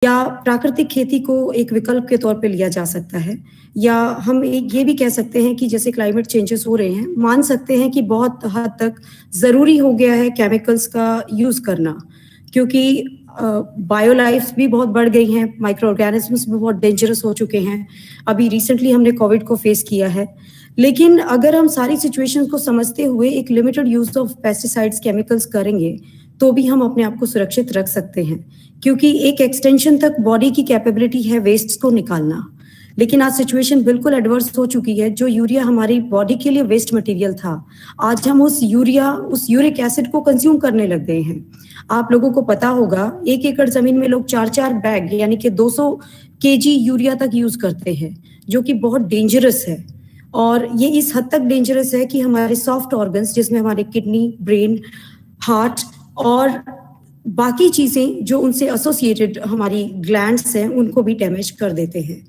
या प्राकृतिक खेती को एक विकल्प के तौर पे लिया जा सकता है, या हम ये भी कह सकते हैं कि जैसे क्लाइमेट चेंजेस हो रहे हैं, मान सकते हैं कि बहुत हद तक ज़रूरी हो गया है केमिकल्स का यूज़ करना, क्योंकि बायो लाइफ्स भी बहुत बढ़ गई हैं, माइक्रो ऑर्गेनिजम्स भी बहुत डेंजरस हो चुके हैं। अभी रिसेंटली हमने कोविड को फेस किया है, लेकिन अगर हम सारी सिचुएशंस को समझते हुए एक limited use of pesticides, chemicals करेंगे, तो भी हम अपने आप को सुरक्षित रख सकते हैं, क्योंकि एक एक्सटेंशन तक बॉडी की कैपेबिलिटी है वेस्ट को निकालना। लेकिन आज सिचुएशन बिल्कुल एडवर्स हो चुकी है। जो यूरिया हमारी बॉडी के लिए वेस्ट मटेरियल था, आज हम उस यूरिक एसिड को कंज्यूम करने लग गए हैं। आप लोगों को पता होगा, 1 एकड़ जमीन में लोग 4-4 बैग यानी कि 200 केजी यूरिया तक यूज करते हैं, जो कि बहुत डेंजरस है। और ये इस हद तक डेंजरस है कि हमारे सॉफ्ट ऑर्गन्स, जिसमें हमारे किडनी, ब्रेन, हार्ट और बाकी चीजें जो उनसे एसोसिएटेड हमारी ग्लैंड्स हैं, उनको भी डैमेज कर देते हैं।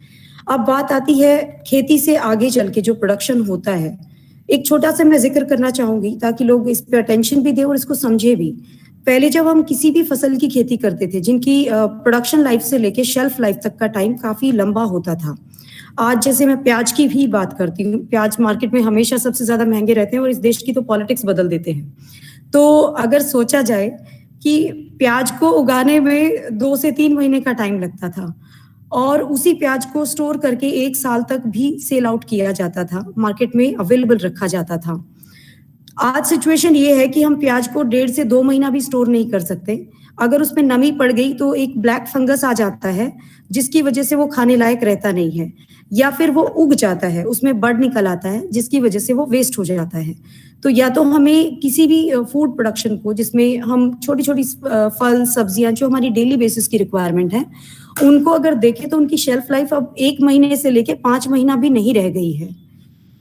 अब बात आती है खेती से आगे चल के जो प्रोडक्शन होता है, एक छोटा सा मैं जिक्र करना चाहूंगी ताकि लोग इस पे अटेंशन भी दें और इसको समझे भी। पहले जब हम किसी भी फसल की खेती करते थे, जिनकी प्रोडक्शन लाइफ से लेके शेल्फ लाइफ तक का टाइम काफी लंबा होता था। आज जैसे मैं प्याज की भी बात करती हूँ, प्याज मार्केट में हमेशा सबसे ज्यादा महंगे रहते हैं और इस देश की तो पॉलिटिक्स बदल देते हैं। तो अगर सोचा जाए कि प्याज को उगाने में 2 से 3 महीने का टाइम लगता था और उसी प्याज को स्टोर करके 1 साल तक भी सेल आउट किया जाता था, मार्केट में अवेलेबल रखा जाता था। आज सिचुएशन ये है कि हम प्याज को 1.5 से 2 महीना भी स्टोर नहीं कर सकते। अगर उसमें नमी पड़ गई तो एक ब्लैक फंगस आ जाता है, जिसकी वजह से वो खाने लायक रहता नहीं है, या फिर वो उग जाता है, उसमें बड निकल आता है, जिसकी वजह से वो वेस्ट हो जाता है। तो या तो हमें किसी भी फूड प्रोडक्शन को, जिसमें हम छोटी-छोटी फल, सब्जियां जो हमारी डेली बेसिस की रिक्वायरमेंट है, उनको अगर देखें तो उनकी शेल्फ लाइफ अब 1 महीने से लेके 5 महीना भी नहीं रह गई है।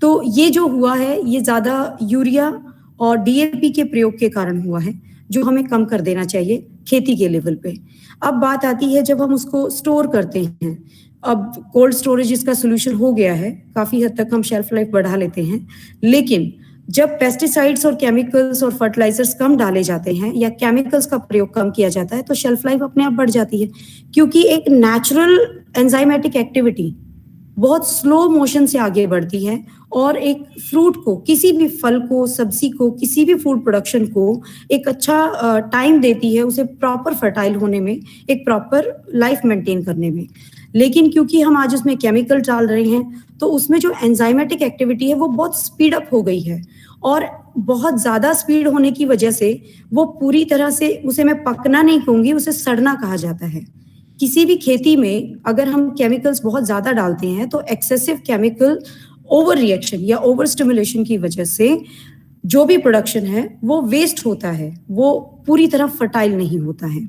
तो ये जो हुआ है, ये ज़्यादा यूरिया और डीएपी के प्रयोग के कारण हुआ है, जो हमें कम कर देना चाहिए खेती के लेवल पे। अब बात आती है जब हम उसको स्टोर करते हैं। अब कोल्ड स्टोरेज इसका सॉल्यूशन हो गया है, काफ़ी हद तक हम शेल्फ लाइफ बढ़ा लेते हैं। लेकिन जब पेस्टिसाइड्स और केमिकल्स और फर्टिलाइजर्स कम डाले जाते हैं या केमिकल्स का प्रयोग कम किया जाता है, तो शेल्फ लाइफ अपने आप बढ़ जाती है, क्योंकि एक नेचुरल एंजाइमेटिक एक्टिविटी बहुत स्लो मोशन से आगे बढ़ती है और एक फ्रूट को, किसी भी फल को, सब्जी को, किसी भी फूड प्रोडक्शन को एक अच्छा टाइम देती है उसे प्रॉपर फर्टाइल होने में, एक प्रॉपर लाइफ मेंटेन करने में। लेकिन क्योंकि हम आज उसमें केमिकल डाल रहे हैं, तो उसमें जो एंजाइमेटिक एक्टिविटी है वो बहुत स्पीड अप हो गई है, और बहुत ज्यादा स्पीड होने की वजह से वो पूरी तरह से, उसे मैं पकना नहीं कहूंगी, उसे सड़ना कहा जाता है। किसी भी खेती में अगर हम केमिकल्स बहुत ज्यादा डालते हैं तो एक्सेसिव केमिकल ओवर रिएक्शन या ओवर स्टिमुलेशन की वजह से जो भी प्रोडक्शन है वो वेस्ट होता है, वो पूरी तरह फर्टाइल नहीं होता है।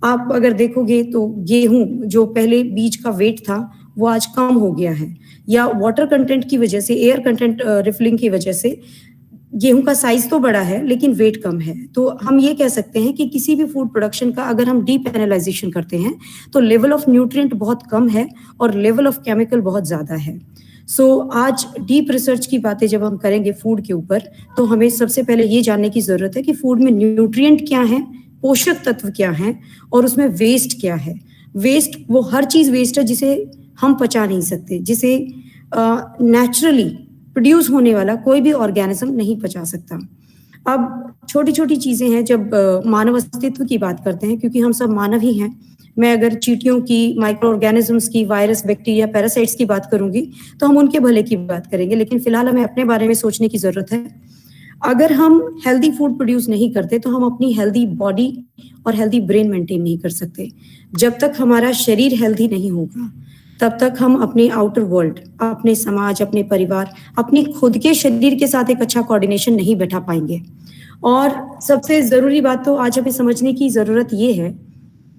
आप अगर देखोगे तो गेहूं, जो पहले बीज का वेट था, वो आज कम हो गया है, या वाटर कंटेंट की वजह से, एयर कंटेंट रिफिलिंग की वजह से गेहूं का साइज तो बड़ा है लेकिन वेट कम है। तो हम ये कह सकते हैं कि किसी भी फूड प्रोडक्शन का अगर हम डीप एनालाइजेशन करते हैं तो लेवल ऑफ न्यूट्रिएंट बहुत कम है और लेवल ऑफ केमिकल बहुत ज्यादा है। आज डीप रिसर्च की बातें जब हम करेंगे फूड के ऊपर, तो हमें सबसे पहले ये जानने की जरूरत है कि फूड में न्यूट्रिएंट क्या है, पोषक तत्व क्या है, और उसमें वेस्ट क्या है। वेस्ट वो हर चीज वेस्ट है जिसे हम पचा नहीं सकते, जिसे नेचुरली प्रोड्यूस होने वाला कोई भी ऑर्गेनिज्म नहीं पचा सकता। अब छोटी छोटी चीजें हैं, जब मानव अस्तित्व की बात करते हैं, क्योंकि हम सब मानव ही हैं। मैं अगर चींटियों की, माइक्रो ऑर्गेनिजम्स की, वायरस, बैक्टीरिया, पैरासाइट्स की बात करूंगी तो हम उनके भले की बात करेंगे, लेकिन फिलहाल हमें अपने बारे में सोचने की जरूरत है। अगर हम हेल्दी फूड प्रोड्यूस नहीं करते तो हम अपनी हेल्दी बॉडी और हेल्दी ब्रेन मेंटेन नहीं कर सकते। जब तक हमारा शरीर हेल्दी नहीं होगा, तब तक हम अपने आउटर वर्ल्ड, अपने समाज, अपने परिवार, अपने खुद के शरीर के साथ एक अच्छा कोऑर्डिनेशन नहीं बैठा पाएंगे। और सबसे जरूरी बात तो आज हमें समझने की जरूरत ये है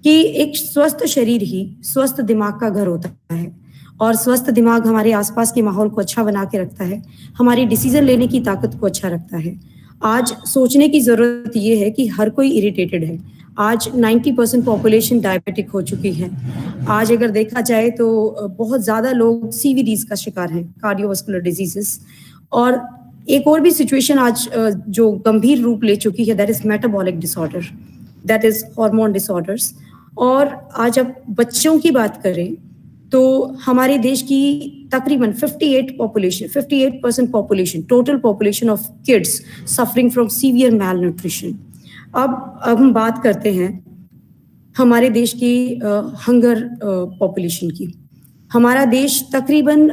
कि एक स्वस्थ शरीर ही स्वस्थ दिमाग का घर होता है, और स्वस्थ दिमाग हमारे आसपास के माहौल को अच्छा बना के रखता है, हमारी डिसीजन लेने की ताकत को अच्छा रखता है। आज सोचने की जरूरत ये है कि हर कोई इरिटेटेड है। आज 90% पॉपुलेशन डायबिटिक हो चुकी है। आज अगर देखा जाए तो बहुत ज्यादा लोग सीवीडीज का शिकार हैं, कार्डियोवास्कुलर डिजीजेस। और एक और भी सिचुएशन आज जो गंभीर रूप ले चुकी है, that is metabolic disorder, that is hormone disorders. और आज अब बच्चों की बात करें तो हमारे देश की तकरीबन 58% population, total population of kids suffering from severe malnutrition. अब हम बात करते हैं हमारे देश की हंगर पॉपुलेशन की। हमारा देश तकरीबन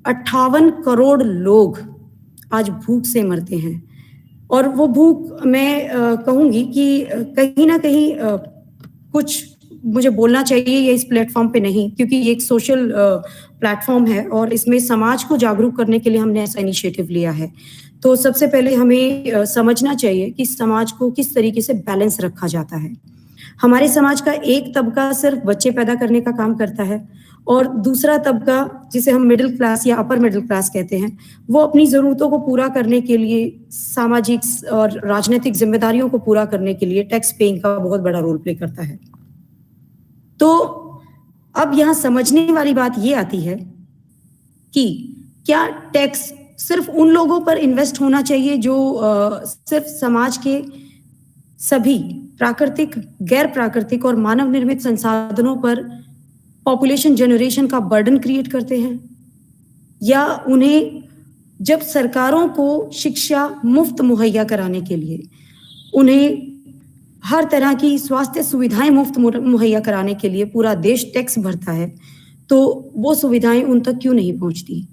58 करोड़ लोग आज भूख से मरते हैं, और वो भूख मैं कहूँगी कि कहीं ना कहीं कुछ मुझे बोलना चाहिए ये इस प्लेटफॉर्म पे नहीं, क्योंकि ये एक सोशल प्लेटफॉर्म है और इसमें समाज को जागरूक करने के लिए हमने ऐसा इनिशिएटिव लिया है। तो सबसे पहले हमें समझना चाहिए कि समाज को किस तरीके से बैलेंस रखा जाता है। हमारे समाज का एक तबका सिर्फ बच्चे पैदा करने का काम करता है, और दूसरा तबका जिसे हम मिडिल क्लास या अपर मिडिल क्लास कहते हैं, वो अपनी ज़रूरतों को पूरा करने के लिए, सामाजिक और राजनीतिक जिम्मेदारियों को पूरा करने के लिए टैक्स पेइंग का बहुत बड़ा रोल प्ले करता है। तो अब यहाँ समझने वाली बात ये आती है कि क्या टैक्स सिर्फ उन लोगों पर इन्वेस्ट होना चाहिए जो सिर्फ समाज के सभी प्राकृतिक, गैर प्राकृतिक और मानव निर्मित संसाधनों पर पॉपुलेशन जनरेशन का बर्डन क्रिएट करते हैं, या उन्हें जब सरकारों को शिक्षा मुफ्त मुहैया कराने के लिए, उन्हें हर तरह की स्वास्थ्य सुविधाएं मुफ्त मुहैया कराने के लिए पूरा देश टैक्स भरता है, तो वो सुविधाएं उन तक क्यों नहीं पहुंचती?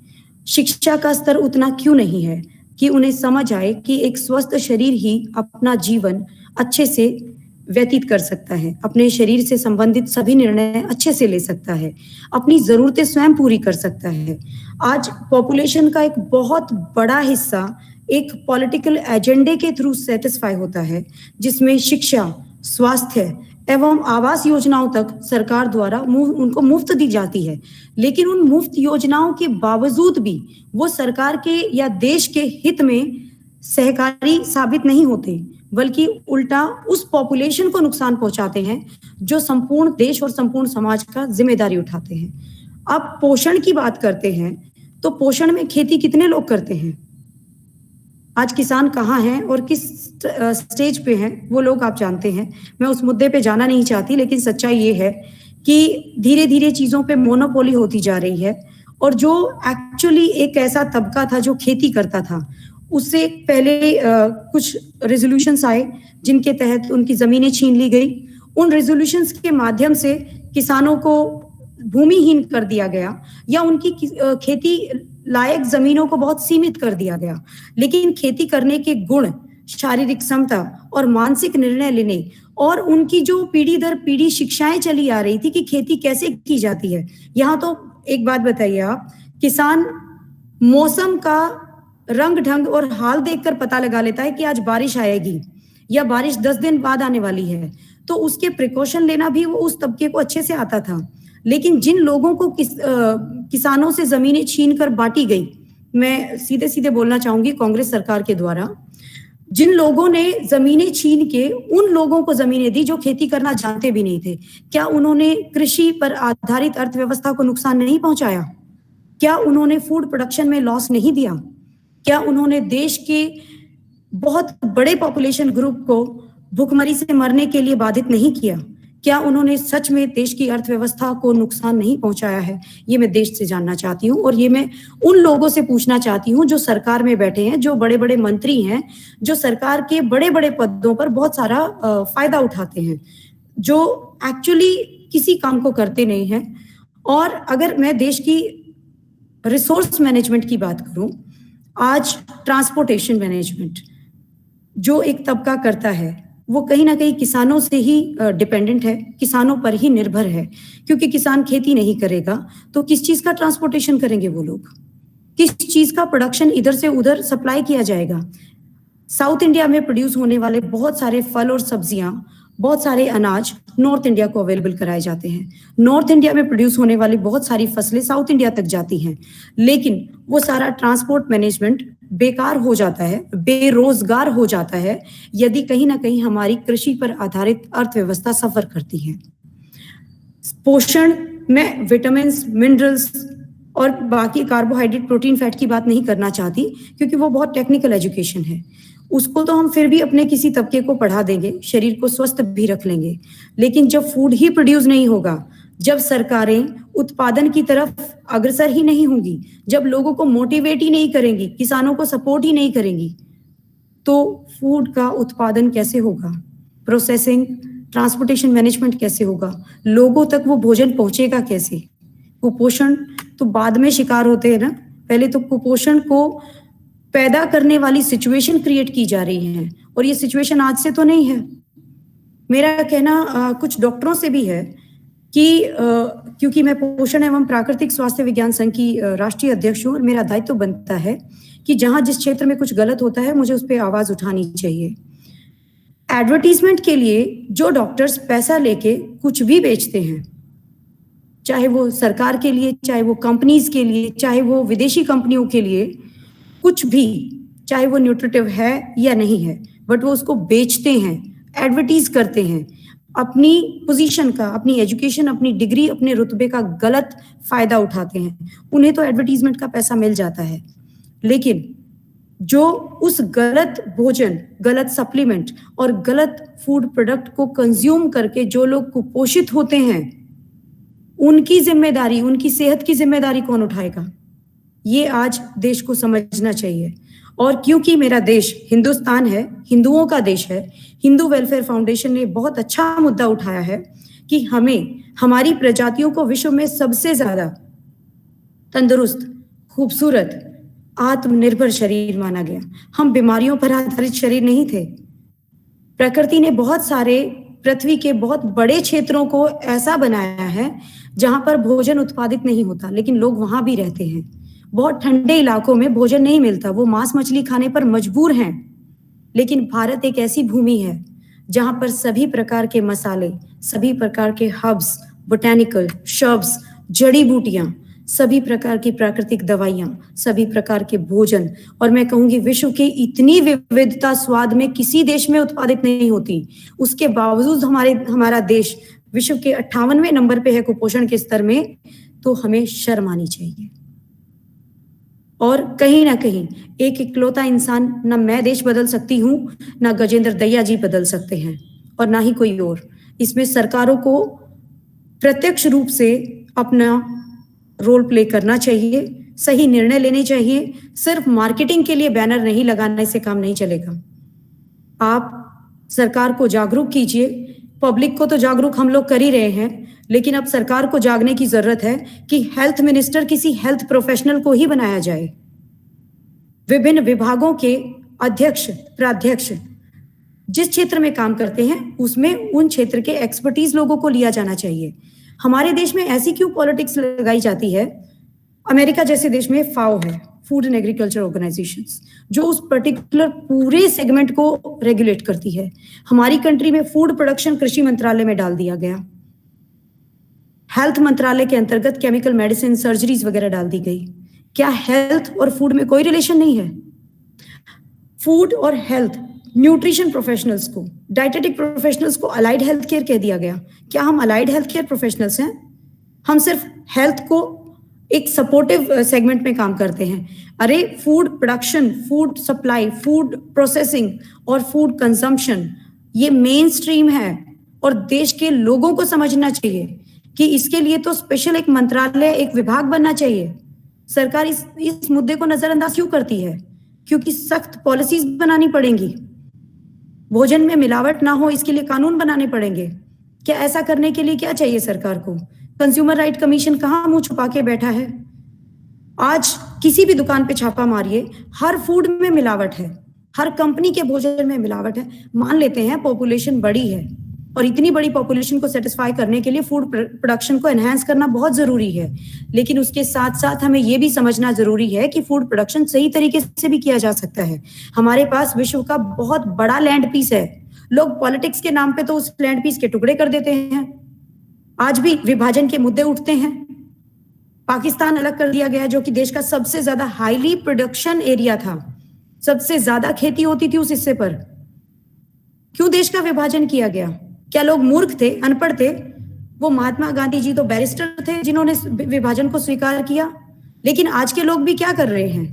शिक्षा का स्तर उतना क्यों नहीं है कि उन्हें समझ आए कि एक स्वस्थ शरीर ही अपना जीवन अच्छे से व्यतीत कर सकता है, अपने शरीर से संबंधित सभी निर्णय अच्छे से ले सकता है, अपनी जरूरतें स्वयं पूरी कर सकता है। आज पॉपुलेशन का एक बहुत बड़ा हिस्सा एक पॉलिटिकल एजेंडे के थ्रू सेटिस्फाई होता है, जिसमें शिक्षा, स्वास्थ्य एवं आवास योजनाओं तक सरकार द्वारा उनको मुफ्त दी जाती है। लेकिन उन मुफ्त योजनाओं के बावजूद भी वो सरकार के या देश के हित में सहकारी साबित नहीं होते, बल्कि उल्टा उस पॉपुलेशन को नुकसान पहुंचाते हैं जो संपूर्ण देश और संपूर्ण समाज का जिम्मेदारी उठाते हैं। अब पोषण की बात करते हैं तो पोषण में खेती कितने लोग करते हैं? आज किसान कहाँ हैं और किस स्टेज पे हैं वो लोग आप जानते हैं। मैं उस मुद्दे पे जाना नहीं चाहती, लेकिन सच्चाई ये है कि धीरे धीरे चीजों पे मोनोपोली होती जा रही है, और जो एक्चुअली एक ऐसा तबका था जो खेती करता था, उससे पहले कुछ रेजोल्यूशंस आए जिनके तहत उनकी जमीनें छीन ली गई। उन रेजोल्यूशंस के माध्यम से किसानों को भूमिहीन कर दिया गया, या उनकी खेती लायक जमीनों को बहुत सीमित कर दिया गया। लेकिन खेती करने के गुण, शारीरिक क्षमता और मानसिक निर्णय लेने, और उनकी जो पीढ़ी दर पीढ़ी शिक्षाएं चली आ रही थी कि खेती कैसे की जाती है। यहाँ तो एक बात बताइए आप, किसान मौसम का रंग ढंग और हाल देखकर पता लगा लेता है कि आज बारिश आएगी या बारिश 10 दिन बाद आने वाली है, तो उसके प्रिकॉशन लेना भी वो उस तबके को अच्छे से आता था। लेकिन जिन लोगों को किसानों से जमीनें छीन कर बांटी गई, मैं सीधे सीधे बोलना चाहूंगी कांग्रेस सरकार के द्वारा, जिन लोगों ने जमीनें छीन के उन लोगों को जमीनें दी जो खेती करना जानते भी नहीं थे, क्या उन्होंने कृषि पर आधारित अर्थव्यवस्था को नुकसान नहीं पहुंचाया? क्या उन्होंने फूड प्रोडक्शन में लॉस नहीं दिया? क्या उन्होंने देश के बहुत बड़े पॉपुलेशन ग्रुप को भूखमरी से मरने के लिए बाधित नहीं किया? क्या उन्होंने सच में देश की अर्थव्यवस्था को नुकसान नहीं पहुंचाया है? ये मैं देश से जानना चाहती हूँ, और ये मैं उन लोगों से पूछना चाहती हूँ जो सरकार में बैठे हैं, जो बड़े बड़े मंत्री हैं, जो सरकार के बड़े बड़े पदों पर बहुत सारा फायदा उठाते हैं, जो एक्चुअली किसी काम को करते नहीं हैं। और अगर मैं देश की रिसोर्स मैनेजमेंट की बात करूं, आज ट्रांसपोर्टेशन मैनेजमेंट जो एक तबका करता है, वो कहीं ना कहीं किसानों से ही डिपेंडेंट है, किसानों पर ही निर्भर है। क्योंकि किसान खेती नहीं करेगा तो किस चीज का ट्रांसपोर्टेशन करेंगे वो लोग? किस चीज का प्रोडक्शन इधर से उधर सप्लाई किया जाएगा? साउथ इंडिया में प्रोड्यूस होने वाले बहुत सारे फल और सब्जियां, बहुत सारे अनाज नॉर्थ इंडिया को अवेलेबल कराए जाते हैं। नॉर्थ इंडिया में प्रोड्यूस होने वाली बहुत सारी फसलें साउथ इंडिया तक जाती हैं, लेकिन वो सारा ट्रांसपोर्ट मैनेजमेंट बेकार हो जाता है, बेरोजगार हो जाता है, यदि कहीं ना कहीं हमारी कृषि पर आधारित अर्थव्यवस्था सफर करती है। पोषण में विटामिन, मिनरल्स और बाकी कार्बोहाइड्रेट, प्रोटीन, फैट की बात नहीं करना चाहती, क्योंकि वो बहुत टेक्निकल एजुकेशन है। उसको तो हम फिर भी अपने किसी तबके को पढ़ा देंगे, शरीर को स्वस्थ भी रख लेंगे। लेकिन जब फूड ही प्रोड्यूस नहीं होगा, जब सरकारें उत्पादन की तरफ अग्रसर ही नहीं होंगी, जब लोगों को मोटिवेट ही नहीं करेंगी, किसानों को सपोर्ट ही नहीं करेंगी, तो फूड का उत्पादन कैसे होगा? प्रोसेसिंग, ट्रांसपोर्टेशन मैनेजमेंट कैसे होगा? लोगों तक वो भोजन पहुंचेगा कैसे? कुपोषण तो बाद में शिकार होते हैं ना, पहले तो कुपोषण को पैदा करने वाली सिचुएशन क्रिएट की जा रही है, और ये सिचुएशन आज से तो नहीं है। मेरा कहना कुछ डॉक्टरों से भी है कि क्योंकि मैं पोषण एवं प्राकृतिक स्वास्थ्य विज्ञान संघ की राष्ट्रीय अध्यक्ष हूँ, और मेरा दायित्व बनता है कि जहां जिस क्षेत्र में कुछ गलत होता है, मुझे उस पर आवाज उठानी चाहिए। एडवर्टीजमेंट के लिए जो डॉक्टर्स पैसा लेके कुछ भी बेचते हैं, चाहे वो सरकार के लिए, चाहे वो कंपनीज के लिए, चाहे वो विदेशी कंपनियों के लिए, कुछ भी, चाहे वो न्यूट्रिटिव है या नहीं है, बट वो उसको बेचते हैं, एडवर्टीज करते हैं, अपनी पोजीशन का, अपनी एजुकेशन, अपनी डिग्री, अपने रुतबे का गलत फायदा उठाते हैं। उन्हें तो एडवर्टीजमेंट का पैसा मिल जाता है, लेकिन जो उस गलत भोजन, गलत सप्लीमेंट और गलत फूड प्रोडक्ट को कंज्यूम करके जो लोग कुपोषित होते हैं, उनकी जिम्मेदारी, उनकी सेहत की जिम्मेदारी कौन उठाएगा? ये आज देश को समझना चाहिए। और क्योंकि मेरा देश हिंदुस्तान है, हिंदुओं का देश है, हिंदू वेलफेयर फाउंडेशन ने बहुत अच्छा मुद्दा उठाया है कि हमें, हमारी प्रजातियों को विश्व में सबसे ज्यादा तंदुरुस्त, खूबसूरत, आत्मनिर्भर शरीर माना गया। हम बीमारियों पर आधारित शरीर नहीं थे। प्रकृति ने बहुत सारे पृथ्वी के बहुत बड़े क्षेत्रों को ऐसा बनाया है जहां पर भोजन उत्पादित नहीं होता, लेकिन लोग वहां भी रहते हैं। बहुत ठंडे इलाकों में भोजन नहीं मिलता, वो मांस मछली खाने पर मजबूर हैं। लेकिन भारत एक ऐसी भूमि है जहां पर सभी प्रकार के मसाले, सभी प्रकार के हर्ब्स, बोटैनिकल शर्ब्स, जड़ी बूटियां, सभी प्रकार की प्राकृतिक दवाइयां, सभी प्रकार के भोजन, और मैं कहूंगी विश्व की इतनी विविधता स्वाद में किसी देश में उत्पादित नहीं होती। उसके बावजूद हमारा देश विश्व के 58वें नंबर पे है कुपोषण के स्तर में, तो हमें शर्म आनी चाहिए। और कहीं ना कहीं एक इकलौता इंसान, ना मैं देश बदल सकती हूँ, ना गजेंद्र दहिया जी बदल सकते हैं, और ना ही कोई और। इसमें सरकारों को प्रत्यक्ष रूप से अपना रोल प्ले करना चाहिए, सही निर्णय लेने चाहिए। सिर्फ मार्केटिंग के लिए बैनर नहीं लगाने से काम नहीं चलेगा। आप सरकार को जागरूक कीजिए, पब्लिक को तो जागरूक हम लोग कर ही रहे हैं, लेकिन अब सरकार को जागने की जरूरत है कि हेल्थ मिनिस्टर किसी हेल्थ प्रोफेशनल को ही बनाया जाए। विभिन्न विभागों के अध्यक्ष, प्राध्यक्ष जिस क्षेत्र में काम करते हैं, उसमें उन क्षेत्र के एक्सपर्टीज लोगों को लिया जाना चाहिए। हमारे देश में ऐसी क्यों पॉलिटिक्स लगाई जाती है? अमेरिका जैसे देश में फाओ है, फूड एंड एग्रीकल्चर ऑर्गेनाइजेशंस, जो उस पर्टिकुलर पूरे सेगमेंट को रेगुलेट करती है। हमारी कंट्री में फूड प्रोडक्शन कृषि मंत्रालय में डाल दिया गया, हेल्थ मंत्रालय के अंतर्गत केमिकल मेडिसिन, सर्जरीज वगैरह डाल दी गई। क्या हेल्थ और फूड में कोई रिलेशन नहीं है? फूड और हेल्थ, न्यूट्रिशन प्रोफेशनल्स को, डाइटेटिक प्रोफेशनल्स को अलाइड हेल्थ केयर कह दिया गया। क्या हम अलाइड हेल्थ केयर प्रोफेशनल्स हैं? हम सिर्फ हेल्थ को एक सपोर्टिव सेगमेंट में काम करते हैं। अरे food production, food supply, food processing और फूड कंजम्पशन ये मेन स्ट्रीम है, और देश के लोगों को समझना चाहिए कि इसके लिए तो स्पेशल एक मंत्रालय, एक विभाग बनना चाहिए। सरकार इस मुद्दे को नजरअंदाज क्यों करती है? क्योंकि सख्त पॉलिसीज बनानी पड़ेंगी, भोजन में मिलावट ना हो इसके लिए कानून बनाने पड़ेंगे। क्या ऐसा करने के लिए क्या चाहिए सरकार को? कंज्यूमर राइट कमीशन कहाँ मुंह छुपा के बैठा है? आज किसी भी दुकान पे छापा मारिए, हर फूड में मिलावट है, हर कंपनी के भोजन में मिलावट है। मान लेते हैं पॉपुलेशन बड़ी है, और इतनी बड़ी पॉपुलेशन को सेटिस्फाई करने के लिए फूड प्रोडक्शन को एनहांस करना बहुत जरूरी है, लेकिन उसके साथ साथ हमें यह भी समझना जरूरी है कि फूड प्रोडक्शन सही तरीके से भी किया जा सकता है। हमारे पास विश्व का बहुत बड़ा लैंड पीस है, लोग पॉलिटिक्स के नाम पे तो उस लैंड पीस के टुकड़े कर देते हैं। आज भी विभाजन के मुद्दे उठते हैं। पाकिस्तान अलग कर दिया गया, जो कि देश का सबसे ज्यादा हाईली प्रोडक्शन एरिया था, सबसे ज्यादा खेती होती थी उस हिस्से पर। क्यों देश का विभाजन किया गया? क्या लोग मूर्ख थे, अनपढ़ थे? वो महात्मा गांधी जी तो बैरिस्टर थे जिन्होंने विभाजन को स्वीकार किया। लेकिन आज के लोग भी क्या कर रहे हैं?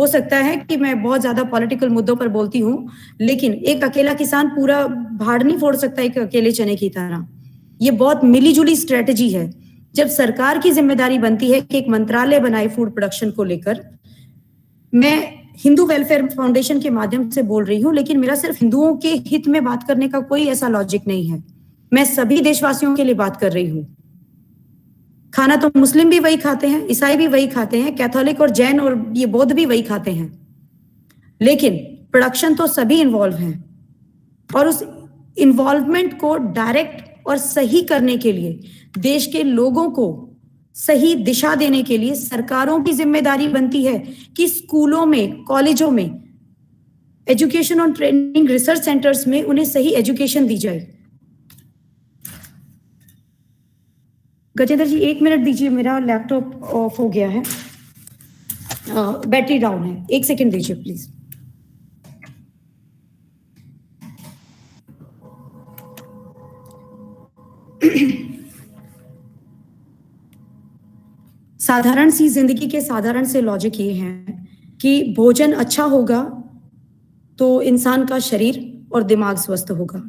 हो सकता है कि मैं बहुत ज्यादा पॉलिटिकल मुद्दों पर बोलती हूँ, लेकिन एक अकेला किसान पूरा भाड़ नहीं फोड़ सकता एक अकेले चने की तरह। ये बहुत मिलीजुली स्ट्रेटजी है। जब सरकार की जिम्मेदारी बनती है कि एक मंत्रालय बनाए फूड प्रोडक्शन को लेकर, मैं हिंदू वेलफेयर फाउंडेशन के माध्यम से बोल रही हूँ, लेकिन मेरा सिर्फ हिंदुओं के हित में बात करने का कोई ऐसा लॉजिक नहीं है। मैं सभी देशवासियों के लिए बात कर रही हूँ। खाना तो मुस्लिम भी वही खाते हैं, ईसाई भी वही खाते हैं, कैथोलिक और जैन और ये बौद्ध भी वही खाते हैं, लेकिन प्रोडक्शन तो सभी इन्वॉल्व हैं। और उस इन्वॉल्वमेंट को डायरेक्ट और सही करने के लिए, देश के लोगों को सही दिशा देने के लिए सरकारों की जिम्मेदारी बनती है कि स्कूलों में, कॉलेजों में, एजुकेशन और ट्रेनिंग रिसर्च सेंटर्स में उन्हें सही एजुकेशन दी जाए। गजेंद्र जी 1 मिनट दीजिए, मेरा लैपटॉप ऑफ हो गया है, बैटरी डाउन है, 1 सेकेंड दीजिए प्लीज। साधारण सी जिंदगी के साधारण से लॉजिक ये है कि भोजन अच्छा होगा तो इंसान का शरीर और दिमाग स्वस्थ होगा,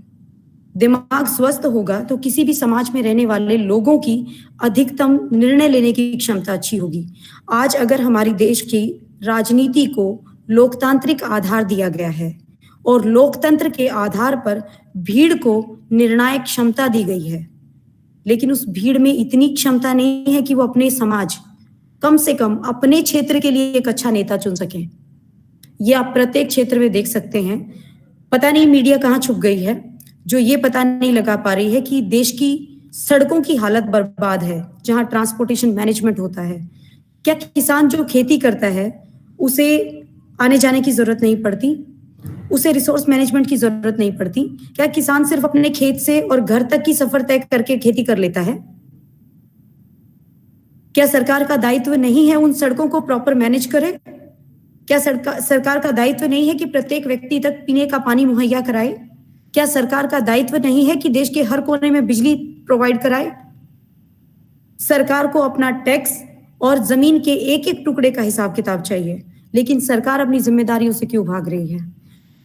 दिमाग स्वस्थ होगा तो किसी भी समाज में रहने वाले लोगों की अधिकतम निर्णय लेने की क्षमता अच्छी होगी। आज अगर हमारी देश की राजनीति को लोकतांत्रिक आधार दिया गया है और लोकतंत्र के आधार पर भीड़ को निर्णायक क्षमता दी गई है, लेकिन उस भीड़ में इतनी क्षमता नहीं है कि वो अपने समाज, कम से कम अपने क्षेत्र के लिए एक अच्छा नेता चुन सकें। ये आप प्रत्येक क्षेत्र में देख सकते हैं। पता नहीं मीडिया कहाँ छुप गई है जो ये पता नहीं लगा पा रही है कि देश की सड़कों की हालत बर्बाद है, जहां ट्रांसपोर्टेशन मैनेजमेंट होता है। क्या किसान जो खेती करता है उसे आने जाने की जरूरत नहीं पड़ती, उसे रिसोर्स मैनेजमेंट की जरूरत नहीं पड़ती? क्या किसान सिर्फ अपने खेत से और घर तक की सफर तय करके खेती कर लेता है? क्या सरकार का दायित्व नहीं है उन सड़कों को प्रॉपर मैनेज करे? क्या सरकार का दायित्व नहीं है कि प्रत्येक व्यक्ति तक पीने का पानी मुहैया कराए? क्या सरकार का दायित्व नहीं है कि देश के हर कोने में बिजली प्रोवाइड कराए? सरकार को अपना टैक्स और जमीन के एक एक टुकड़े का हिसाब किताब चाहिए, लेकिन सरकार अपनी जिम्मेदारियों से क्यों भाग रही है?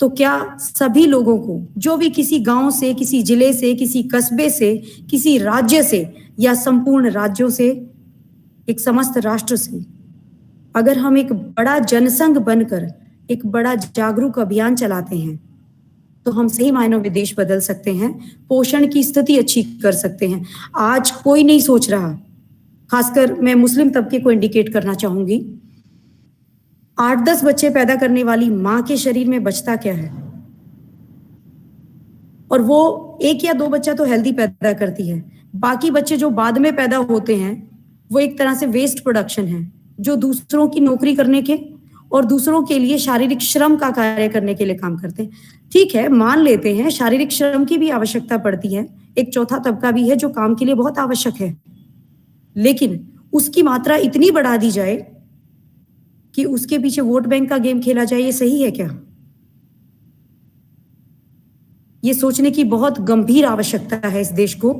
तो क्या सभी लोगों को, जो भी किसी गांव से, किसी जिले से, किसी कस्बे से, किसी राज्य से या संपूर्ण राज्यों से, एक समस्त राष्ट्र से, अगर हम एक बड़ा जनसंघ बनकर एक बड़ा जागरूक अभियान चलाते हैं तो हम सही मायनों में देश बदल सकते हैं, पोषण की स्थिति अच्छी कर सकते हैं। आज कोई नहीं सोच रहा, खासकर मैं मुस्लिम तबके को इंडिकेट करना चाहूंगी, 8-10 बच्चे पैदा करने वाली मां के शरीर में बचता क्या है? और वो 1 या 2 बच्चा तो हेल्दी पैदा करती है, बाकी बच्चे जो बाद में पैदा होते हैं वो एक तरह से वेस्ट प्रोडक्शन है, जो दूसरों की नौकरी करने के और दूसरों के लिए शारीरिक श्रम का कार्य करने के लिए काम करते हैं। ठीक है, मान लेते हैं शारीरिक श्रम की भी आवश्यकता पड़ती है, एक चौथा तबका भी है जो काम के लिए बहुत आवश्यक है, लेकिन उसकी मात्रा इतनी बढ़ा दी जाए कि उसके पीछे वोट बैंक का गेम खेला जाए, ये सही है क्या? ये सोचने की बहुत गंभीर आवश्यकता है इस देश को,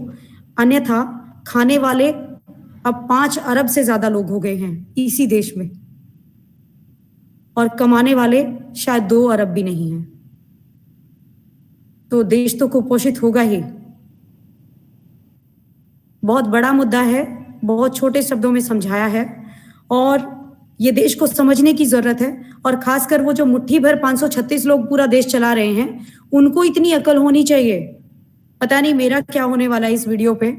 अन्यथा खाने वाले अब 5 अरब से ज्यादा लोग हो गए हैं इसी देश में, और कमाने वाले शायद 2 अरब भी नहीं हैं। तो देश तो कुपोषित होगा ही। बहुत बड़ा मुद्दा है, बहुत छोटे शब्दों में समझाया है, और ये देश को समझने की जरूरत है। और खासकर वो जो मुट्ठी भर 536 लोग पूरा देश चला रहे हैं, उनको इतनी अकल होनी चाहिए। पता नहीं मेरा क्या होने वाला है इस वीडियो पे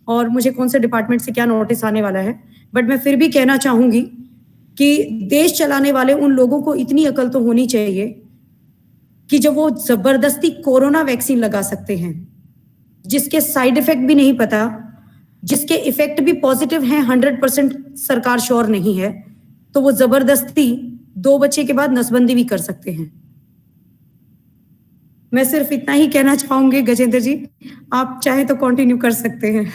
और मुझे कौन से डिपार्टमेंट से क्या नोटिस आने वाला है, बट मैं फिर भी कहना चाहूंगी कि देश चलाने वाले उन लोगों को इतनी अकल तो होनी चाहिए कि जब वो जबरदस्ती कोरोना वैक्सीन लगा सकते हैं, जिसके साइड इफेक्ट भी नहीं पता, जिसके इफेक्ट भी पॉजिटिव हैं 100% सरकार श्योर नहीं है, तो वो जबरदस्ती 2 बच्चे के बाद नसबंदी भी कर सकते हैं। मैं सिर्फ इतना ही कहना चाहूंगी गजेंद्र जी, आप चाहे तो कंटिन्यू कर सकते हैं।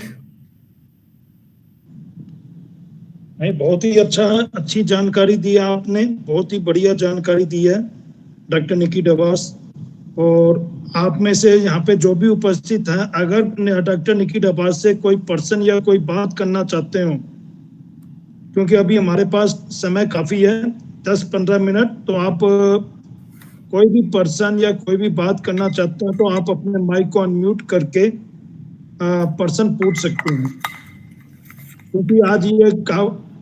नहीं, बहुत ही अच्छी जानकारी दी आपने, बहुत ही बढ़िया जानकारी दी है डॉक्टर निकी डबास। और आप में से यहाँ पे जो भी उपस्थित हैं, अगर डॉक्टर निकी डबास से कोई पर्सन या कोई बात करना चाहते हो क्योंकि अभी हमारे पास समय काफी है, 10-15 मिनट। तो आप कोई भी पर्सन या कोई भी बात करना चाहते हैं तो आप अपने माइक को अनम्यूट करके पर्सन पूछ सकते हैं, क्योंकि आज ये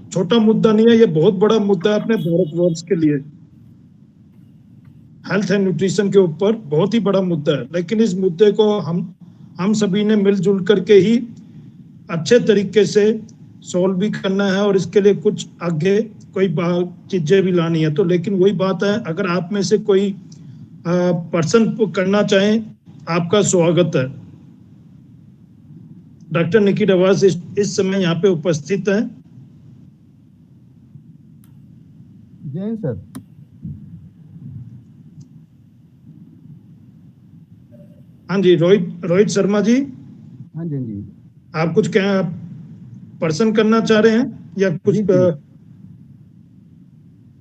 छोटा मुद्दा नहीं है, ये बहुत बड़ा मुद्दा है अपने भारतवर्ष के लिए। हेल्थ एंड न्यूट्रिशन के ऊपर बहुत ही बड़ा मुद्दा है, लेकिन इस मुद्दे को हम सभी ने मिलजुल करके ही अच्छे तरीके से सॉल्व भी करना है, और इसके लिए कुछ आगे कोई चीजें भी लानी है। तो लेकिन वही बात है, अगर आप में से कोई पर्सन करना चाहें, आपका स्वागत है। डॉक्टर निकी डवास इस समय यहाँ पे उपस्थित है। जय सर। हाँ जी, रोहित शर्मा जी। हाँ जी जी। आप कुछ क्या पर्सन करना चाह रहे हैं या कुछ?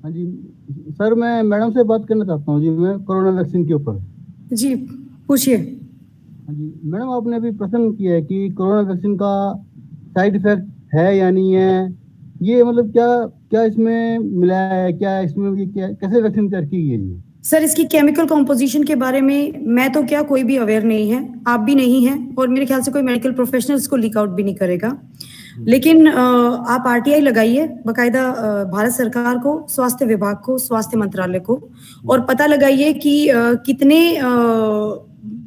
हाँ जी सर, मैं मैडम से बात करना चाहता हूँ जी, मैं कोरोना वैक्सीन के ऊपर। जी पूछिए। हाँ जी मैडम, आपने अभी प्रश्न किया है कि कोरोना वैक्सीन का साइड इफेक्ट है या नहीं है, ये मतलब क्या इसमें मिला है, क्या इसमें ये क्या कैसे वैक्सीन तैयार की गई है जी? सर, इसकी केमिकल कॉम्पोजिशन के बारे में मैं तो क्या कोई भी अवेयर नहीं है, आप भी नहीं हैं, और मेरे ख्याल से कोई मेडिकल प्रोफेशनल्स को लीक आउट भी नहीं करेगा। लेकिन आप आरटीआई लगाइए बाकायदा भारत सरकार को, स्वास्थ्य विभाग को, स्वास्थ्य मंत्रालय को, और पता लगाइए कि कितने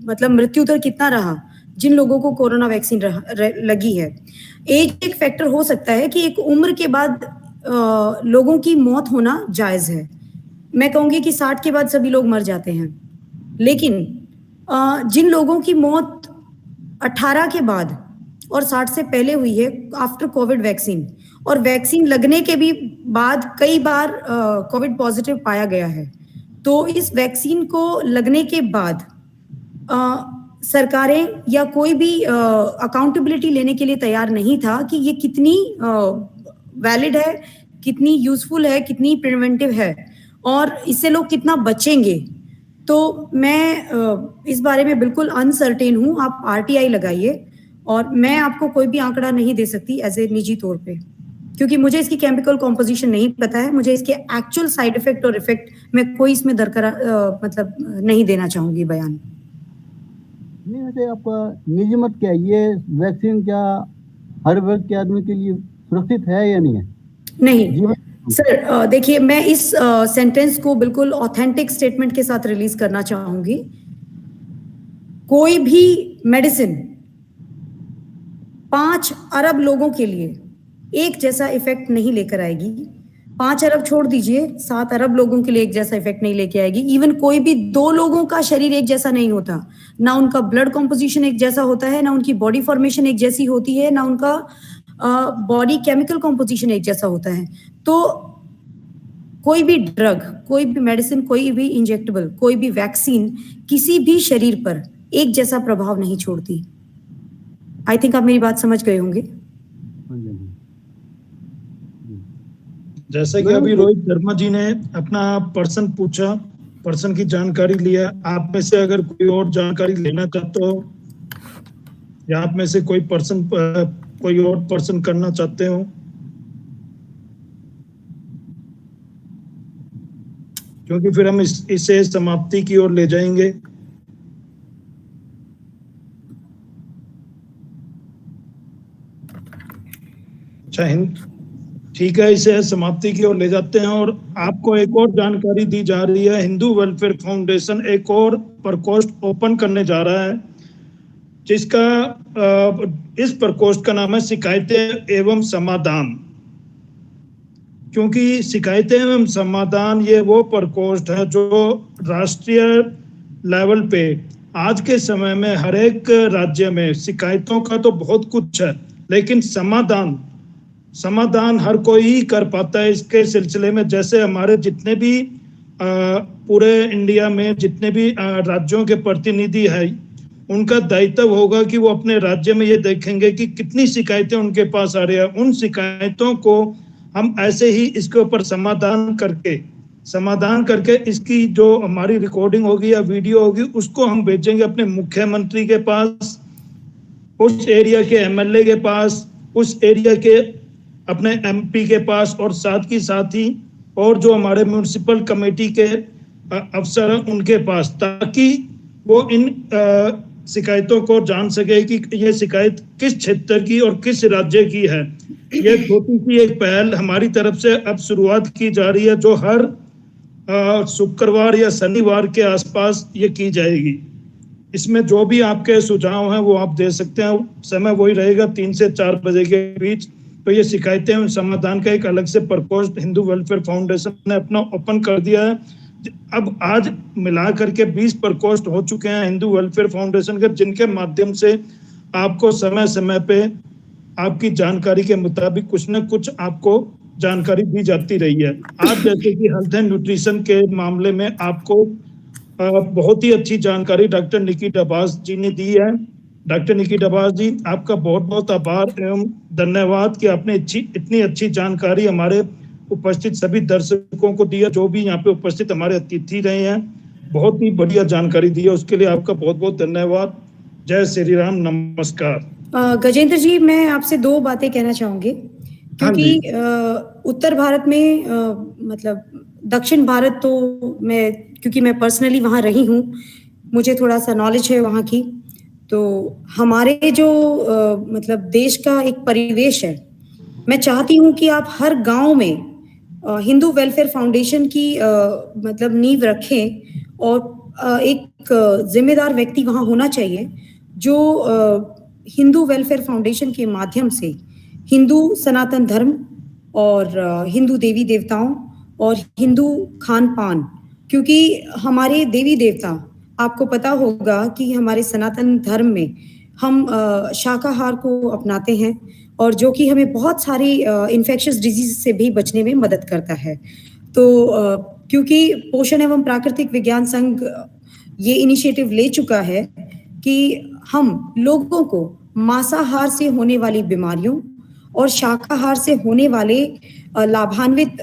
मतलब मृत्यु दर कितना रहा जिन लोगों को कोरोना वैक्सीन लगी है। एक फैक्टर हो सकता है कि एक उम्र के बाद लोगों की मौत होना जायज है। मैं कहूंगी कि 60 के बाद सभी लोग मर जाते हैं, लेकिन जिन लोगों की मौत 18 के बाद और 60 से पहले हुई है आफ्टर कोविड वैक्सीन, और वैक्सीन लगने के भी बाद कई बार कोविड पॉजिटिव पाया गया है, तो इस वैक्सीन को लगने के बाद सरकारें या कोई भी अकाउंटेबिलिटी लेने के लिए तैयार नहीं था कि ये कितनी वैलिड है, कितनी यूजफुल है, कितनी प्रिवेंटिव है, और इससे लोग कितना बचेंगे। तो मैं इस बारे में बिल्कुल अनसर्टेन हूं। आप आरटीआई लगाइए, और मैं आपको कोई भी आंकड़ा नहीं दे सकती एज ए निजी तौर पे, क्योंकि मुझे इसकी केमिकल कॉम्पोजिशन नहीं पता है। मुझे इसके एक्चुअल साइड इफेक्ट और इफेक्ट मैं कोई इसमें मतलब नहीं देना चाहूंगी बयान। नहीं, वैसे आपका निजी मत क्या, ये वैक्सीन क्या हर वर्ग के आदमी के लिए सुरक्षित है या नहीं है? नहीं सर, देखिए मैं इस सेंटेंस को बिल्कुल ऑथेंटिक स्टेटमेंट के साथ रिलीज करना चाहूंगी। कोई भी मेडिसिन 5 अरब लोगों के लिए एक जैसा इफेक्ट नहीं लेकर आएगी। 5 अरब छोड़ दीजिए, 7 अरब लोगों के लिए एक जैसा इफेक्ट नहीं लेके आएगी। इवन कोई भी 2 लोगों का शरीर एक जैसा नहीं होता, ना उनका ब्लड कॉम्पोजिशन एक जैसा होता है, ना उनकी बॉडी फॉर्मेशन एक जैसी होती है, ना उनका बॉडी केमिकल कॉम्पोजिशन एक जैसा होता है। तो कोई भी ड्रग, कोई भी मेडिसिन, कोई भी इंजेक्टेबल, कोई भी वैक्सीन किसी भी शरीर पर एक जैसा प्रभाव नहीं छोड़ती। आई थिंक आप मेरी बात समझ गए होंगे। जैसे कि अभी रोहित शर्मा जी ने अपना पर्सन पूछा, पर्सन की जानकारी लिया। आप में से अगर कोई और जानकारी लेना चाहते हो, या आप में से कोई और पर्सन करना चाहते हो, क्योंकि फिर हम इसे समाप्ति की ओर ले जाएंगे। अच्छा हिंद, ठीक है, इसे समाप्ति की ओर ले जाते हैं। और आपको एक और जानकारी दी जा रही है, हिंदू वेलफेयर फाउंडेशन एक और प्रकोष्ठ ओपन करने जा रहा है, जिसका इस प्रकोष्ठ का नाम है शिकायतें एवं समाधान। क्योंकि शिकायतें एवं समाधान ये वो प्रकोष्ठ है जो राष्ट्रीय लेवल पे आज के समय में हर एक राज्य में पूछताछों का तो बहुत कुछ है, लेकिन समाधान हर कोई ही कर पाता है इसके सिलसिले में। जैसे हमारे जितने भी पूरे इंडिया में जितने भी राज्यों के प्रतिनिधि है, उनका दायित्व होगा कि वो अपने राज्य में ये देखेंगे कि कितनी शिकायतें उनके पास आ रही है। उन शिकायतों को हम ऐसे ही इसके ऊपर समाधान करके इसकी जो हमारी रिकॉर्डिंग होगी या वीडियो होगी, उसको हम भेजेंगे अपने मुख्यमंत्री के पास, उस एरिया के एमएलए के पास, उस एरिया के अपने MP के पास और साथ ही और जो हमारे म्युनिसिपल कमेटी के अफसर हैं उनके पास, ताकि वो इन शिकायतों को जान सके कि ये शिकायत किस क्षेत्र की और किस राज्य की है। ये छोटी सी एक पहल हमारी तरफ से अब शुरुआत की जा रही है, जो हर शुक्रवार या शनिवार के आसपास ये की जाएगी। इसमें जो भी आपके सुझाव हैं वो आप दे सकते हैं। समय वही रहेगा 3 से 4 बजे के बीच। तो ये शिकायतें उन समाधान का एक अलग से प्रकोष्ठ हिंदू वेलफेयर फाउंडेशन ने अपना ओपन कर दिया है। अब आज मिला करके 20 प्रकोष्ठ हो चुके हैं हिंदू वेलफेयर फाउंडेशन के, जिनके माध्यम से आपको समय समय पे आपकी जानकारी के मुताबिक कुछ न कुछ आपको जानकारी दी जाती रही है। आज जैसे कि हेल्थ एंड न्यूट्रिशन के मामले में आपको बहुत ही अच्छी जानकारी डॉक्टर निकी डबास जी ने दी है। डॉक्टर निकी डबास जी, आपका बहुत बहुत आभार एवं धन्यवाद कि आपने इतनी अच्छी जानकारी हमारे उपस्थित सभी दर्शकों को दिया। जो भी यहाँ पे उपस्थित हमारे अतिथि रहे हैं, बहुत ही बढ़िया जानकारी दी है, उसके लिए आपका बहुत बहुत धन्यवाद। जय श्री राम, नमस्कार। गजेंद्र जी, मैं आपसे 2 बातें कहना चाहूंगी, क्योंकि उत्तर भारत में मतलब दक्षिण भारत तो क्योंकि मैं पर्सनली वहाँ रही हूँ, मुझे थोड़ा सा नॉलेज है वहाँ की। तो हमारे जो मतलब देश का एक परिवेश है, मैं चाहती हूँ कि आप हर गांव में हिंदू वेलफेयर फाउंडेशन की मतलब नींव रखें, और एक जिम्मेदार व्यक्ति वहाँ होना चाहिए जो हिंदू वेलफेयर फाउंडेशन के माध्यम से हिंदू सनातन धर्म और हिंदू देवी देवताओं और हिंदू खान पान, क्योंकि हमारे देवी देवता, आपको पता होगा कि हमारे सनातन धर्म में हम शाकाहार को अपनाते हैं, और जो कि हमें बहुत सारी इन्फेक्शियस डिजीज से भी बचने में मदद करता है। तो क्योंकि पोषण एवं प्राकृतिक विज्ञान संघ ये इनिशिएटिव ले चुका है कि हम लोगों को मांसाहार से होने वाली बीमारियों और शाकाहार से होने वाले लाभान्वित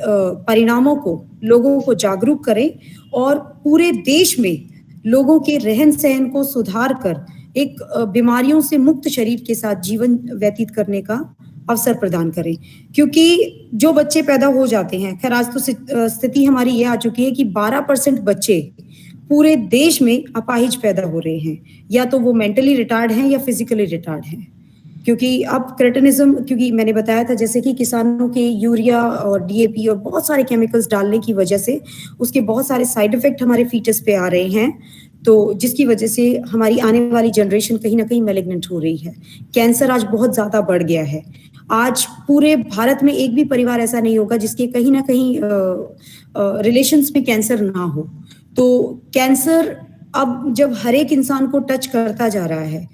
परिणामों को लोगों को जागरूक करें, और पूरे देश में लोगों के रहन सहन को सुधार कर एक बीमारियों से मुक्त शरीर के साथ जीवन व्यतीत करने का अवसर प्रदान करें। क्योंकि जो बच्चे पैदा हो जाते हैं, खैर आज तो स्थिति हमारी ये आ चुकी है कि 12% बच्चे पूरे देश में अपाहिज पैदा हो रहे हैं, या तो वो मेंटली रिटार्ड हैं या फिजिकली रिटार्ड हैं। क्योंकि अब क्रेटिनिज्म, क्योंकि मैंने बताया था जैसे कि किसानों के यूरिया और DAP और बहुत सारे केमिकल्स डालने की वजह से उसके बहुत सारे साइड इफेक्ट हमारे फीटस पे आ रहे हैं, तो जिसकी वजह से हमारी आने वाली जनरेशन कहीं ना कहीं मैलिग्नेंट हो रही है। कैंसर आज बहुत ज्यादा बढ़ गया है। आज पूरे भारत में एक भी परिवार ऐसा नहीं होगा जिसके कहीं ना कहीं रिलेशंस में कैंसर ना हो। तो कैंसर अब जब हर एक इंसान को टच करता जा रहा है,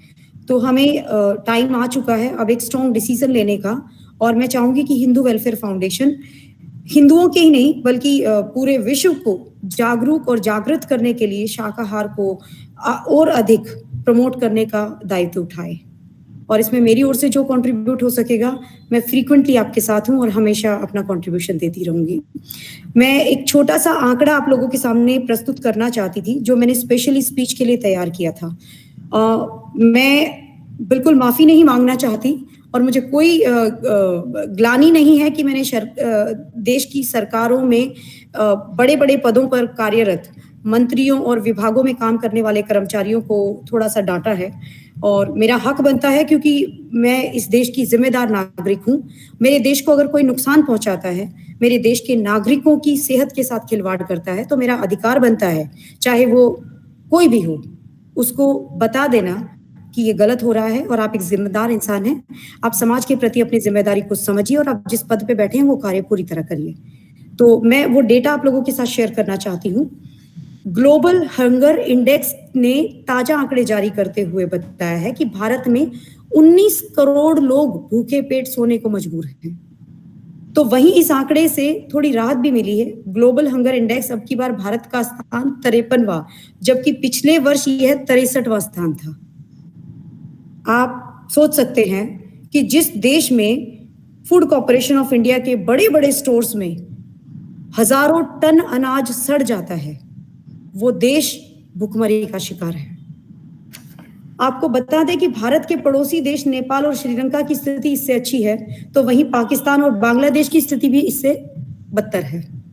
तो हमें टाइम आ चुका है अब एक स्ट्रॉन्ग डिसीजन लेने का। और मैं चाहूंगी कि हिंदू वेलफेयर फाउंडेशन हिंदुओं के ही नहीं बल्कि पूरे विश्व को जागरूक और जागृत करने के लिए शाकाहार को और अधिक प्रमोट करने का दायित्व उठाए। और इसमें मेरी ओर से जो कंट्रीब्यूट हो सकेगा, मैं फ्रीक्वेंटली आपके साथ हूँ और हमेशा अपना कंट्रीब्यूशन देती रहूंगी। मैं एक छोटा सा आंकड़ा आप लोगों के सामने प्रस्तुत करना चाहती थी, जो मैंने स्पेशली स्पीच के लिए तैयार किया था। मैं बिल्कुल माफी नहीं मांगना चाहती, और मुझे कोई ग्लानि नहीं है कि मैंने देश की सरकारों में बड़े बड़े पदों पर कार्यरत मंत्रियों और विभागों में काम करने वाले कर्मचारियों को थोड़ा सा डांटा है, और मेरा हक बनता है क्योंकि मैं इस देश की जिम्मेदार नागरिक हूँ। मेरे देश को अगर कोई नुकसान पहुंचाता है, मेरे देश के नागरिकों की सेहत के साथ खिलवाड़ करता है, तो मेरा अधिकार बनता है, चाहे वो कोई भी हो, उसको बता देना कि ये गलत हो रहा है और आप एक जिम्मेदार इंसान हैं। आप समाज के प्रति अपनी जिम्मेदारी को समझिए और आप जिस पद पे बैठे हैं वो कार्य पूरी तरह करिए। तो मैं वो डेटा आप लोगों के साथ शेयर करना चाहती हूँ। ग्लोबल हंगर इंडेक्स ने ताजा आंकड़े जारी करते हुए बताया है कि भारत में 19 करोड़ लोग भूखे पेट सोने को मजबूर हैं। तो वहीं इस आंकड़े से थोड़ी राहत भी मिली है। ग्लोबल हंगर इंडेक्स अब की बार भारत का स्थान 53वां, जबकि पिछले वर्ष यह 63वां स्थान था। आप सोच सकते हैं कि जिस देश में फूड कॉर्पोरेशन ऑफ इंडिया के बड़े बड़े स्टोर्स में हजारों टन अनाज सड़ जाता है, वो देश भुखमरी का शिकार है। आपको बता दें कि भारत के पड़ोसी देश नेपाल और श्रीलंका की स्थिति इससे अच्छी है, तो वहीं पाकिस्तान और बांग्लादेश की स्थिति भी इससे बदतर है।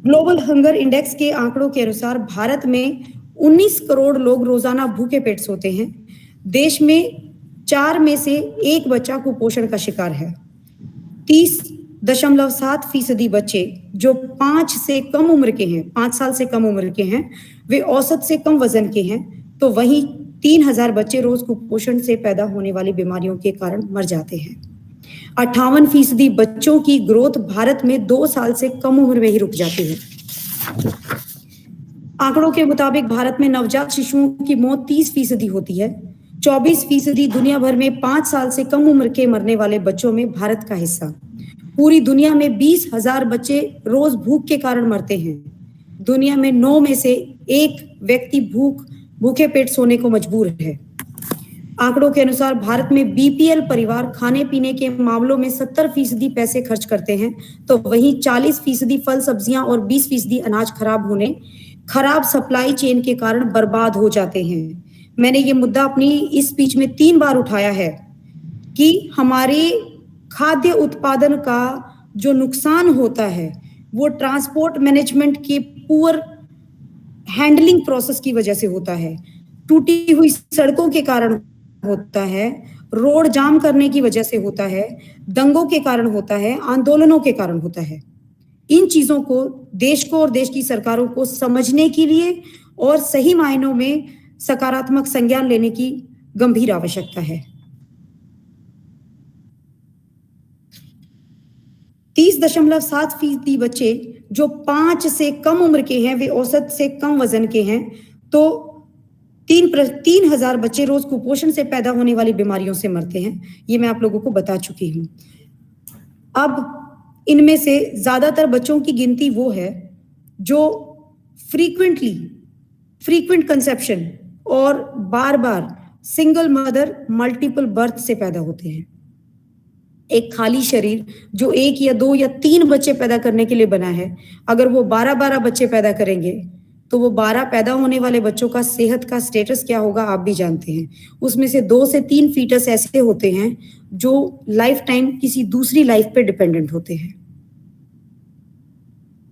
ग्लोबल हंगर इंडेक्स के आंकड़ों के अनुसार भारत में 19 करोड़ लोग रोजाना भूखे पेट सोते हैं। देश में 4 में से 1 बच्चा कुपोषण का शिकार है। 30.7% बच्चे जो 5 से कम उम्र के हैं, 5 साल से कम उम्र के हैं, वे औसत से कम वजन के हैं। तो वहीं 3000 बच्चे रोज कुपोषण से पैदा होने वाली बीमारियों के कारण मर जाते हैं। 58% बच्चों की ग्रोथ भारत में 2 साल से कम उम्र में ही रुक जाती है। आंकड़ों के मुताबिक भारत में नवजात शिशुओं की मौत 30% होती है। 24% दुनिया भर में 5 साल से कम उम्र के मरने वाले बच्चों में भारत का हिस्सा। पूरी दुनिया में 20,000 बच्चे रोज भूख के कारण मरते हैं। दुनिया में 9 में से 1 व्यक्ति भूखे पेट सोने को मजबूर है। आंकड़ों के अनुसार भारत में बीपीएल परिवार खाने पीने के मामलों में 70% पैसे खर्च करते हैं, तो वहीं 40% फल सब्जियां और 20% अनाज खराब सप्लाई चेन के कारण बर्बाद हो जाते हैं। मैंने ये मुद्दा अपनी इस स्पीच में 3 बार उठाया है कि हमारे खाद्य उत्पादन का जो नुकसान होता है वो ट्रांसपोर्ट मैनेजमेंट के पुअर हैंडलिंग प्रोसेस की वजह से होता है, टूटी हुई सड़कों के कारण होता है, रोड जाम करने की वजह से होता है, दंगों के कारण होता है, आंदोलनों के कारण होता है। इन चीजों को देश को और देश की सरकारों को समझने के लिए और सही मायनों में सकारात्मक संज्ञान लेने की गंभीर आवश्यकता है। 30.7% बच्चे जो 5 से कम उम्र के हैं, वे औसत से कम वजन के हैं, तो 3,000 बच्चे रोज कुपोषण से पैदा होने वाली बीमारियों से मरते हैं। ये मैं आप लोगों को बता चुकी हूँ। अब इनमें से ज्यादातर बच्चों की गिनती वो है जो फ्रीक्वेंट कंसेप्शन और बार-बार सिंगल मदर मल्टीपल बर्थ से पैदा होते हैं। एक खाली शरीर जो 1 या 2 या 3 बच्चे पैदा करने के लिए बना है, अगर वो 12-12 बच्चे पैदा करेंगे तो वो 12 पैदा होने वाले बच्चों का सेहत का स्टेटस क्या होगा आप भी जानते हैं। उसमें से 2 से 3 फीटस ऐसे होते हैं जो लाइफ टाइम किसी दूसरी लाइफ पे डिपेंडेंट होते हैं।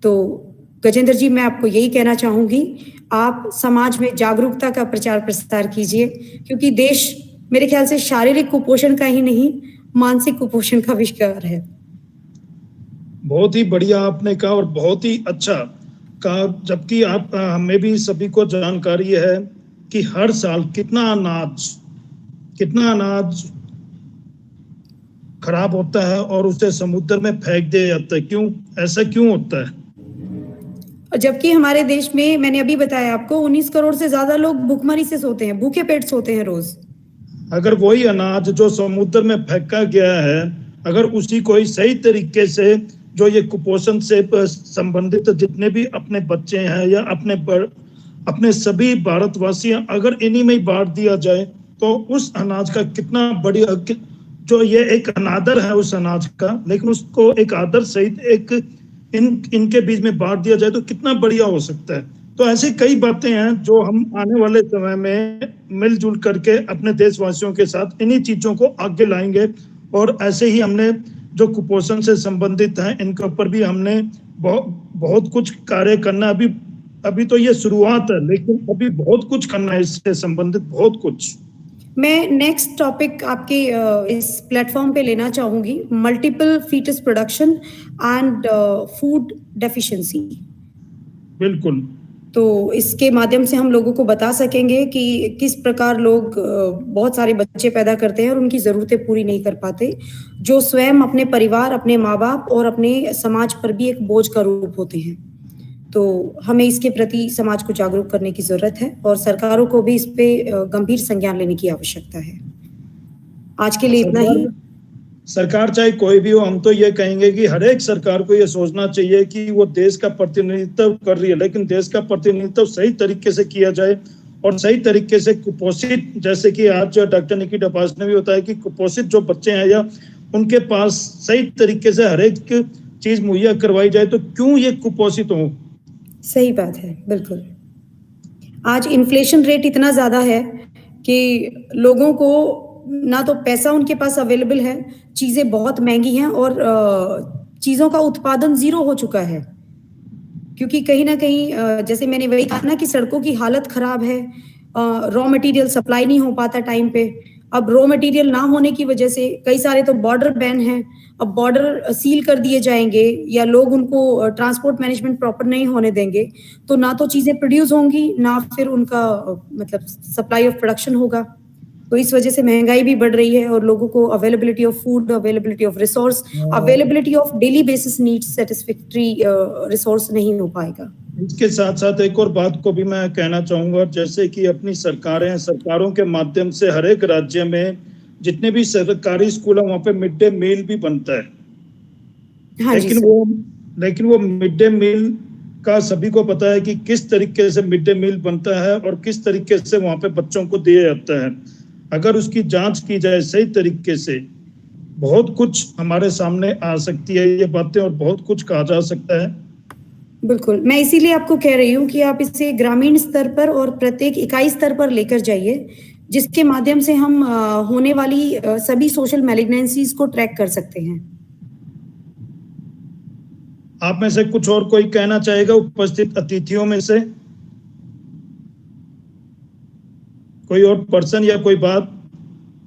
तो गजेंद्र जी, मैं आपको यही कहना चाहूंगी, आप समाज में जागरूकता का प्रचार प्रसार कीजिए, क्योंकि देश मेरे ख्याल से शारीरिक कुपोषण का ही नहीं, मानसिक कुपोषण का विषय है। बहुत ही बढ़िया आपने कहा और बहुत ही अच्छा कहा, जबकि आप हमें भी सभी को जानकारी है कि हर साल कितना अनाज खराब होता है और उसे समुद्र में फेंक दिया जाता है। ऐसा क्यों होता है? जबकि हमारे देश में, मैंने अभी बताया आपको, 19 करोड़ से ज्यादा लोग भूखमरी से सोते हैं, भूखे पेट सोते हैं रोज। अगर वही अनाज जो समुद्र में फेंका गया है, अगर उसी कोई सही तरीके से जो ये कुपोषण से संबंधित जितने भी अपने बच्चे हैं या अपने सभी भारतवासी, अगर इन्हीं में ही बांट दिया जाए तो उस अनाज का कितना बढ़िया, जो ये एक अनादर है उस अनाज का, लेकिन उसको एक आदर सहित इनके बीच में बांट दिया जाए तो कितना बढ़िया हो सकता है। तो ऐसी कई बातें हैं जो हम आने वाले समय में मिलजुल करके अपने देशवासियों के साथ इन्हीं चीजों को आगे लाएंगे। और ऐसे ही हमने जो कुपोषण से संबंधित हैं, इनके ऊपर भी हमने बहुत कुछ कार्य करना। अभी तो ये शुरुआत है, लेकिन अभी बहुत कुछ करना है इससे संबंधित, बहुत कुछ। मैं नेक्स्ट टॉपिक आपके इस प्लेटफॉर्म पे लेना चाहूंगी, multiple fetus production and food deficiency. बिल्कुल। तो इसके माध्यम से हम लोगों को बता सकेंगे कि किस प्रकार लोग बहुत सारे बच्चे पैदा करते हैं और उनकी ज़रूरतें पूरी नहीं कर पाते, जो स्वयं अपने परिवार, अपने माँ बाप और अपने समाज पर भी एक बोझ का रूप होते हैं। तो हमें इसके प्रति समाज को जागरूक करने की ज़रूरत है और सरकारों को भी इस पे गंभीर संज्ञान लेने की आवश्यकता है। आज के लिए इतना ही। सरकार चाहे कोई भी हो, हम तो ये कहेंगे कि हर एक सरकार को ये सोचना चाहिए कि वो देश का प्रतिनिधित्व कर रही है, लेकिन देश का प्रतिनिधित्व सही तरीके से किया जाए और सही तरीके से कुपोषित, जैसे कि आज डॉक्टर निकी डबास ने भी बताया कि कुपोषित जो बच्चे हैं या उनके पास सही तरीके से हर एक चीज मुहैया करवाई जाए तो क्यों ये कुपोषित हो। सही बात है, बिल्कुल। आज इन्फ्लेशन रेट इतना ज्यादा है कि लोगों को ना तो पैसा उनके पास अवेलेबल है, चीज़ें बहुत महँगी हैं और चीज़ों का उत्पादन ज़ीरो हो चुका है। क्योंकि कहीं न कहीं जैसे मैंने वही कहा ना कि सड़कों की हालत खराब है, रॉ मटेरियल सप्लाई नहीं हो पाता टाइम पे। अब रॉ मटेरियल ना होने की वजह से कई सारे तो बॉर्डर बैन हैं, अब बॉर्डर सील कर दिए जाएँगे या लोग उनको ट्रांसपोर्ट मैनेजमेंट प्रॉपर नहीं होने देंगे, तो ना तो चीज़ें प्रोड्यूस होंगी, ना फिर उनका मतलब सप्लाई ऑफ प्रोडक्शन होगा। तो इस वजह से महँगाई भी बढ़ रही है और लोगों को availability of food, availability of resource, availability of daily basis needs satisfactory resource नहीं हो पाएगा। इसके साथ साथ एक और बात को भी मैं कहना चाहूंगा, जैसे कि अपनी सरकारों के माध्यम से हर एक राज्य में जितने भी सरकारी स्कूल है वहाँ पे मिड डे मील भी बनता है। हाँ जी लेकिन वो मिड डे मील का सभी को पता है कि किस तरीके से मिड डे मील बनता है और किस तरीके से वहाँ पे बच्चों को दिया जाता है। अगर उसकी जांच की जाए सही तरीके से, बहुत कुछ हमारे सामने आ सकती है ये बातें और बहुत कुछ कहा जा सकता है। बिल्कुल, मैं इसीलिए आपको कह रही हूँ कि आप इसे ग्रामीण स्तर पर और प्रत्येक इकाई स्तर पर लेकर जाइए, जिसके माध्यम से हम होने वाली सभी सोशल मैलिग्नेंसीज को ट्रैक कर सकते हैं। आप में से कुछ और कोई कहना चाहेगा उपस्थित अतिथियों में से? कोई और पर्सन या कोई बात?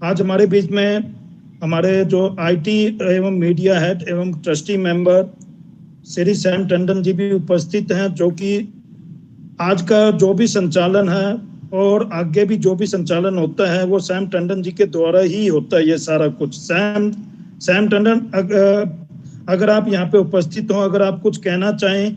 आज हमारे बीच में हमारे जो आईटी एवं मीडिया हेड एवं trustee member Shri Sam Tandon ji भी उपस्थित हैं, जो कि आज का जो भी संचालन है और आगे भी जो भी संचालन होता है वो सैम टंडन जी के द्वारा ही होता है। ये सारा कुछ सैम टंडन, अगर आप यहाँ पे उपस्थित हो, अगर आप कुछ कहना चाहें।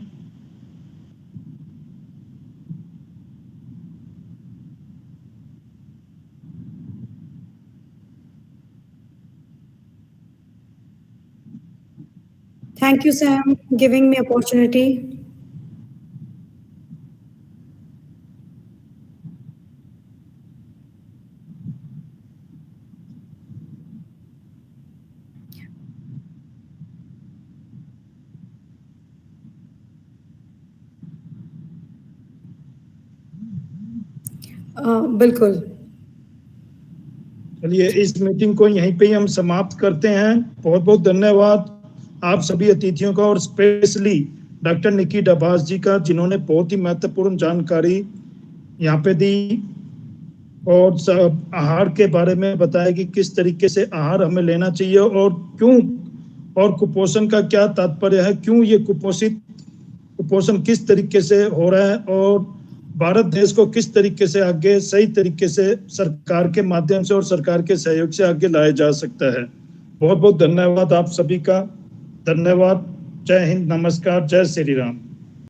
Thank you, Sam, giving me opportunity. बिल्कुल। चलिए इस मीटिंग को यहीं पे ही हम समाप्त करते हैं। बहुत बहुत धन्यवाद आप सभी अतिथियों का और स्पेशली डॉक्टर निकी डबास जी का, जिन्होंने बहुत ही महत्वपूर्ण जानकारी यहाँ पे दी और आहार के बारे में बताया कि किस तरीके से आहार हमें लेना चाहिए और क्यों, और कुपोषण का क्या तात्पर्य है, क्यों ये कुपोषण किस तरीके से हो रहा है और भारत देश को किस तरीके से आगे सही तरीके से सरकार के माध्यम से और सरकार के सहयोग से आगे लाया जा सकता है। बहुत बहुत धन्यवाद आप सभी का। धन्यवाद। जय हिंद, नमस्कार, जय श्री राम।